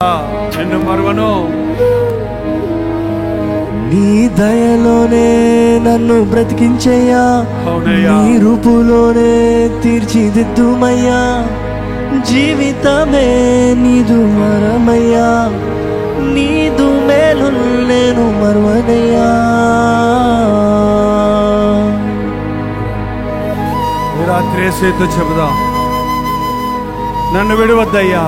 నిన్ను మరువను. నీ దయలోనే నన్ను బ్రతికించయ్యా, నీ రూపులోనే తీర్చిదిద్దుమయ్యా. జీవితమే నీదు వరమయ్యా, నీదు మేలు నేను మరువనయ్యా. రాత్రి యేసుతో చెబుదాం, నన్ను విడవద్దయ్యా,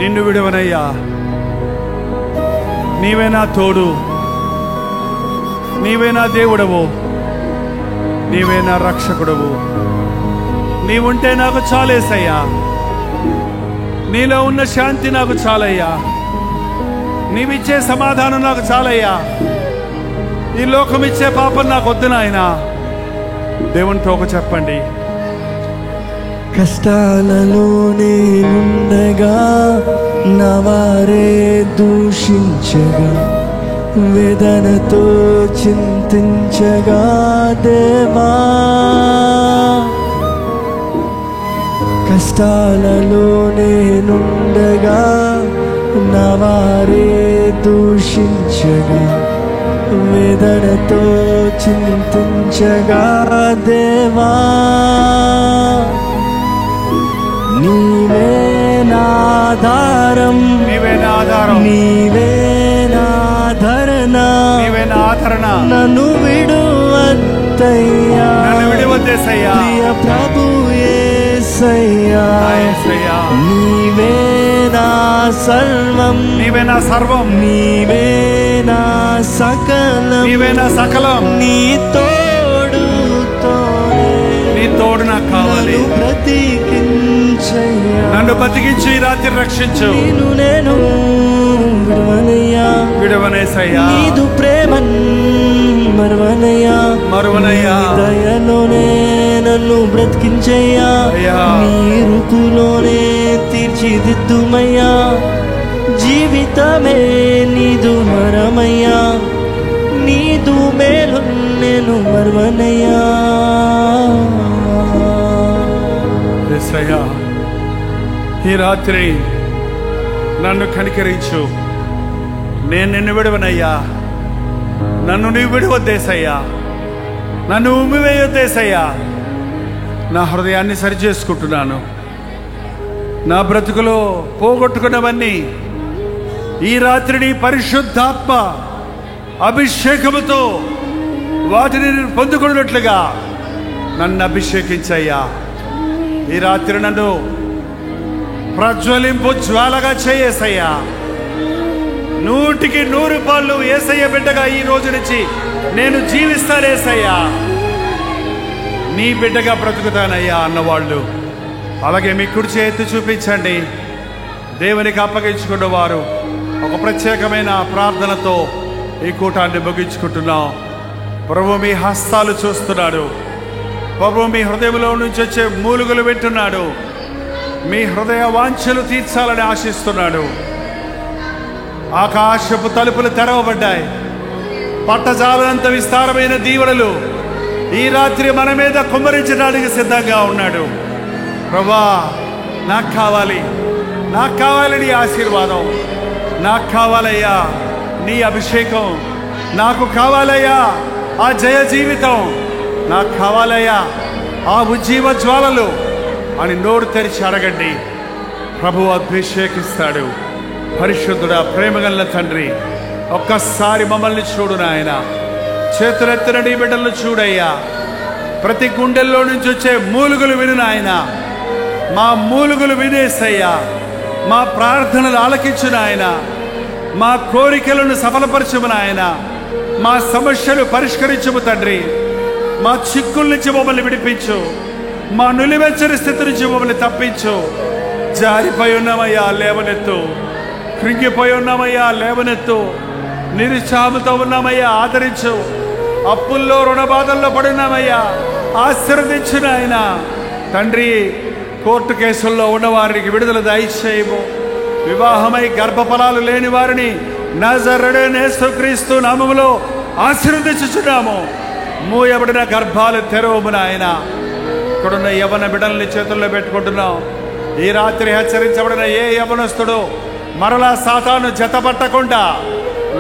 నిన్ను విడవనయ్యా. నీవే నా తోడు, నీవే నా దేవుడవు, నీవే నా రక్షకుడవు. నీవుంటే నాకు చాలేసయ్యా, నీలో ఉన్న శాంతి నాకు చాలయ్యా, నీవిచ్చే సమాధానం నాకు చాలయ్యా. ఈ లోకం ఇచ్చే పాపం నాకు వద్దు నాయనా. దేవునితో ఒక చెప్పండి. కష్టాలలో నేనుండగా నా వారే దూషించగా, వేదనతో చింతించగా దేవా, కష్టాలలో నేనుండగా నా వారే దూషించగా, వేదనతో చింతించగా దేవా, నీవే నాధారం, నీవే నా ఆధారం, నీవే నాధరణ, నీవే నా ఆదరణ. నన్ను విడువద్దయ్యా, నన్ను విడవద్దేసయ్యా. ప్రియ ప్రభు యేసయ్యా, నీవే నా సర్వం, నీవే నా సర్వం, నీవే నా సకలం, నీవే నా సకలం. నీ తోడుతోనే నీ తోడు నాకు కావాలి. నన్ను బతికించి ఈ రాత్రి రక్షించు. నేను విడవనయ్యా, విడవనేసయ్యా. నీదు ప్రేమన్ మరువనయ్యా, మరువనయ్యా. దయలోనే నన్ను బ్రతికించయ్యా, నీ రూపులోనే తీర్చిదిద్దుమయ్యా. జీవితమే నీదు వరమయ్యా, నీదు మేలు నేను మరువనయ్యా. యేసయ్యా, ఈ రాత్రి నన్ను కనికరించు. నేను నిన్ను విడవనయ్యా, నన్ను నీవు విడవద్దేసయ్యా, నన్ను ఉమ్మివేయొద్దేసయ్యా. నా హృదయాన్ని సరిచేసుకుంటున్నాను. నా బ్రతుకులో పోగొట్టుకున్నవన్నీ ఈ రాత్రి నీ పరిశుద్ధాత్మ అభిషేకముతో వాటిని పొందుకున్నట్లుగా నన్ను అభిషేకించయ్యా. ఈ రాత్రి నన్ను ప్రజ్వలింపు జ్వాలగా చేయేసయ్యా. 100కి 100 పాళ్ళు యేసయ్య బిడ్డగా ఈ రోజు నుంచి నేను జీవిస్తానేసయ్యా. నీ బిడ్డగా బ్రతుకుతానయ్యా అన్నవాళ్ళు అలాగే మీ కుడి చేతి చూపించండి. దేవునికి అప్పగించుకున్న వారు ఒక ప్రత్యేకమైన ప్రార్థనతో ఈ కూటాన్ని ముగించుకుంటున్నాం. ప్రభు మీ హస్తాలు చూస్తున్నాడు. ప్రభు మీ హృదయంలో నుంచి వచ్చే మూలుగులు వింటున్నాడు. మీ హృదయ వాంఛలు తీర్చాలని ఆశిస్తున్నాడు. ఆకాశపు తలుపులు తెరవబడ్డాయి. పట్టజాలంత విస్తారమైన దీవెనలు ఈ రాత్రి మన మీద కుమ్మరించడానికి సిద్ధంగా ఉన్నాడు. ప్రభా, నాకు కావాలి, నాకు కావాలి నీ ఆశీర్వాదం, నాకు కావాలయ్యా నీ అభిషేకం, నాకు కావాలయ్యా ఆ జయ జీవితం, నాకు కావాలయ్యా ఆ ఉజ్జీవ జ్వాలలు అని నోరు తెరిచి అడగండి. ప్రభువు అభిషేకిస్తాడు. పరిశుద్ధుడా, ప్రేమగల తండ్రి, ఒక్కసారి మమ్మల్ని చూడు నాయన. చేతులెత్తిన నీ బిడ్డలను చూడయ్యా. ప్రతి గుండెల్లో నుంచి వచ్చే మూలుగులు విను నాయన. మా మూలుగులు వినేసయ్యా. మా ప్రార్థనలు ఆలకించు నాయన. మా కోరికలను సఫలపరచుము నాయన. మా సమస్యలు పరిష్కరించుము తండ్రి. మా చిక్కుల నుంచి మమ్మల్ని విడిపించు. మా నులివెచ్చని స్థితి నుంచి మమ్మల్ని తప్పించు. జారిపోయి ఉన్నామయ్యా, లేవనెత్తు. కృంగిపోయి ఉన్నామయ్యా, లేవనెత్తు. నిరుత్సాహంతో ఉన్నామయ్యా, ఆదరించు. అప్పుల్లో రుణబాధల్లో పడినామయ్యా, ఆశీర్వదించు నాయన. తండ్రి, కోర్టు కేసుల్లో ఉన్నవారికి విడుదల దయచేయము. వివాహమై గర్భఫలాలు లేని వారిని నజరేయుడైన యేసుక్రీస్తు నామములో ఆశీర్వదించుచున్నాము. మూయబడిన గర్భాలు తెరవము నాయన. ఇక్కడున్న యవన బిడ్డల్ని చేతుల్లో పెట్టుకుంటున్నాం. ఈ రాత్రి హెచ్చరించబడిన ఏ యవనస్తుడు మరలా సాతాను జతపట్టకుండా,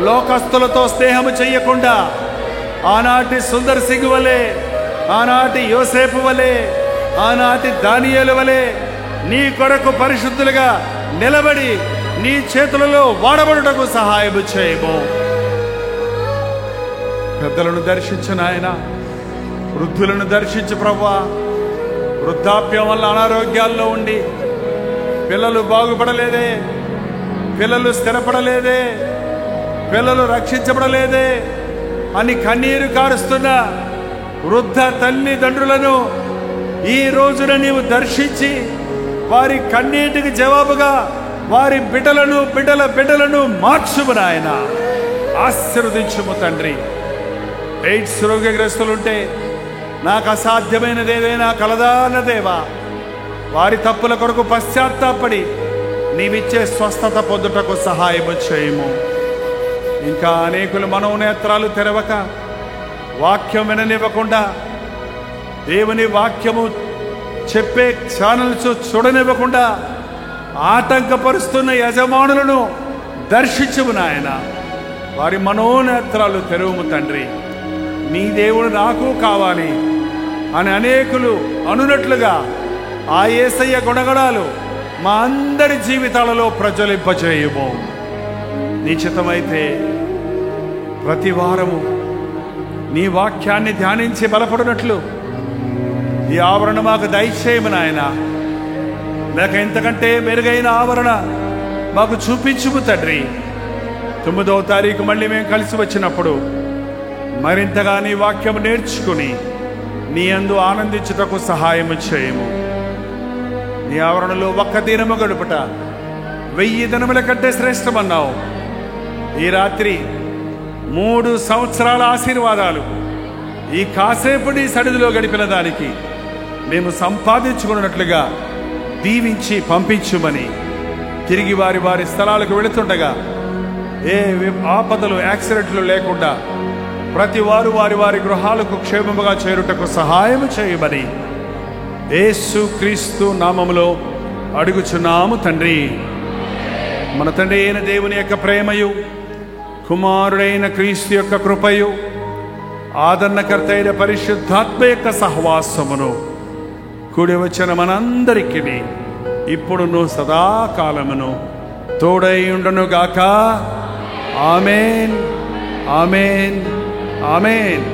లోకస్తులతో స్నేహము చెయ్యకుండా, ఆనాటి సుందర్ సింగ్ వలె, ఆనాటి యోసేపు వలె, ఆనాటి దానియేలు వలె నీ కొరకు పరిశుద్ధులుగా నిలబడి నీ చేతులలో వాడబడుటకు సహాయము చేయము. పెద్దలను దర్శించు నాయన, వృద్ధులను దర్శించు ప్రభువా. వృద్ధాప్యం వల్ల అనారోగ్యాల్లో ఉండి పిల్లలు బాగుపడలేదే, పిల్లలు స్థిరపడలేదే, పిల్లలు రక్షించబడలేదే అని కన్నీరు కారుస్తున్న వృద్ధ తల్లిదండ్రులను ఈ రోజున నీవు దర్శించి వారి కన్నీటికి జవాబుగా వారి బిడ్డలను మార్చుము నాయన. ఆశీర్వదించుము తండ్రి. ఎయిడ్స్ రోగగ్రస్తులుంటే నాకు అసాధ్యమైనది ఏదైనా కలదా అన్న దేవా, వారి తప్పుల కొరకు పశ్చాత్తాపడి నీవిచ్చే స్వస్థత పొందుటకు సహాయము చేయము. ఇంకా అనేకులు మనోనేత్రాలు తెరవక, వాక్యం విననివ్వకుండా, దేవుని వాక్యము చెప్పే ఛానల్స్ చూడనివ్వకుండా ఆటంకపరుస్తున్న యజమానులను దర్శించుము నాయన. వారి మనోనేత్రాలు తెరువుము తండ్రి. నీ దేవుడు నాకు కావాలి అని అనేకులు అనునట్లుగా ఆ యేసయ్య గుణగణాలు మా అందరి జీవితాలలో ప్రజ్వలింపజేయము. నీ చిత్తమైతే ప్రతి వారము నీ వాక్యాన్ని ధ్యానించి బలపడినట్లు ఈ ఆవరణ మాకు దయచేయము నాయన. లేక ఇంతకంటే మెరుగైన ఆవరణ మాకు చూపించుము తండ్రి. 9వ తారీఖు మళ్ళీ మేము కలిసి వచ్చినప్పుడు మరింతగా నీ వాక్యం నేర్చుకుని నీ యందు ఆనందించుటకు సహాయము చేయము. నీ ఆవరణలో ఒక్క దినము గడుపుట 1000 దినముల కంటే శ్రేష్టమన్నావు. ఈ రాత్రి 3 సంవత్సరాల ఆశీర్వాదాలు ఈ కాసేపు నీ సన్నిధిలో గడిపిన దానికి మేము సంపాదించుకున్నట్లుగా దీవించి పంపించుమని, తిరిగి వారి స్థలాలకు వెళుతుండగా ఏ ఆపదలు, యాక్సిడెంట్లు లేకుండా ప్రతి వారు వారి గృహాలకు క్షేమముగా చేరుటకు సహాయము చేయమని యేసు క్రీస్తు నామములో అడుగుచున్నాము తండ్రి. మన తండ్రి అయిన దేవుని యొక్క ప్రేమయు, కుమారుడైన క్రీస్తు యొక్క కృపయు, ఆదరణకర్త అయిన పరిశుద్ధాత్మ యొక్క సహవాసమును కూడి వచ్చిన మనందరికీ ఇప్పుడును సదాకాలమును తోడై ఉండును గాక. ఆమేన్, ఆమేన్, ఆమేన్.